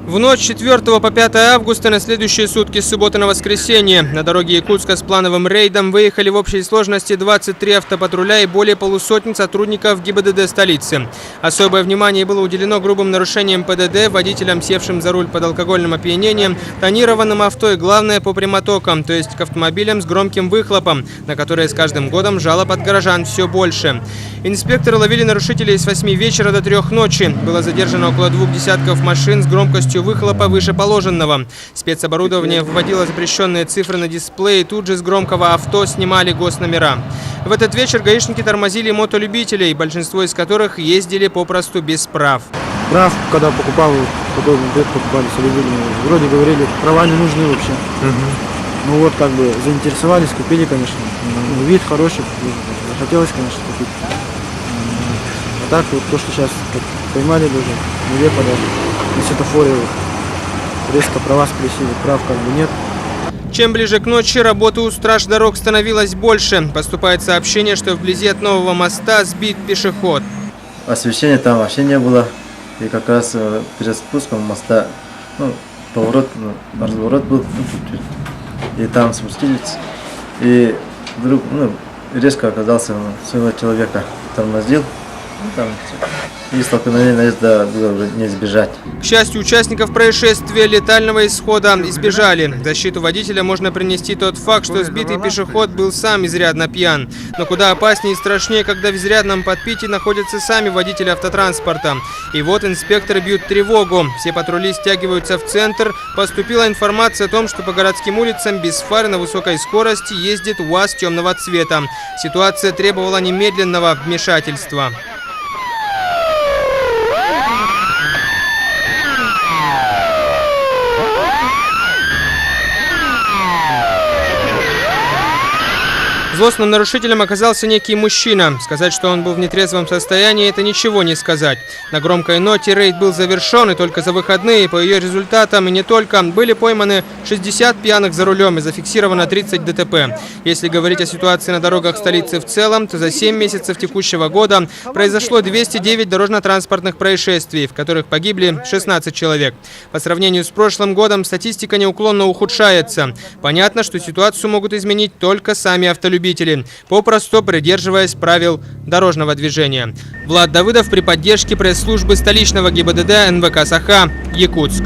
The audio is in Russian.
В ночь с 4 по 5 августа на следующие сутки с субботы на воскресенье на дороге Якутска с плановым рейдом выехали в общей сложности 23 автопатруля и более полусотни сотрудников ГИБДД столицы. Особое внимание было уделено грубым нарушениям ПДД, водителям, севшим за руль под алкогольным опьянением, тонированным авто и, главное, по прямотокам, то есть к автомобилям с громким выхлопом, на которые с каждым годом жалоб от горожан все больше. Инспекторы ловили нарушителей с 8 вечера до 3 ночи. Было задержано около 2 десятков машин с громкостью выхлопа выше положенного. Спецоборудование вводило запрещенные цифры на дисплее, тут же с громкого авто снимали госномера. В этот вечер гаишники тормозили мотолюбителей, большинство из которых ездили попросту без прав. Прав, когда покупал, потом покупали, вроде говорили, права не нужны вообще. Ну вот как бы заинтересовались, купили, конечно. Вид хороший, захотелось, конечно, купить. А так вот то, что сейчас поймали даже, нелепо даже. На светофоре резко права спросили, прав как бы нет. Чем ближе к ночи, работы у страж дорог становилось больше. Поступает сообщение, что вблизи от нового моста сбит пешеход. Освещения там вообще не было. И как раз перед спуском моста, поворот, разворот был чуть-чуть. И там спустились. И вдруг резко оказался своего человека, тормозил. И столкновение было уже не избежать. К счастью, участников происшествия летального исхода избежали. В защиту водителя можно принести тот факт, что сбитый пешеход был сам изрядно пьян. Но куда опаснее и страшнее, когда в изрядном подпитии находятся сами водители автотранспорта. И вот инспекторы бьют тревогу. Все патрули стягиваются в центр. Поступила информация о том, что по городским улицам без фар на высокой скорости ездит УАЗ темного цвета. Ситуация требовала немедленного вмешательства. Злостным нарушителем оказался некий мужчина. Сказать, что он был в нетрезвом состоянии, это ничего не сказать. На громкой ноте рейд был завершен, и только за выходные, по ее результатам и не только, были пойманы 60 пьяных за рулем и зафиксировано 30 ДТП. Если говорить о ситуации на дорогах столицы в целом, то за 7 месяцев текущего года произошло 209 дорожно-транспортных происшествий, в которых погибли 16 человек. По сравнению с прошлым годом статистика неуклонно ухудшается. Понятно, что ситуацию могут изменить только сами автолюбители, попросту придерживаясь правил дорожного движения. Влад Давыдов при поддержке пресс-службы столичного ГИБДД НВК «Саха», Якутск.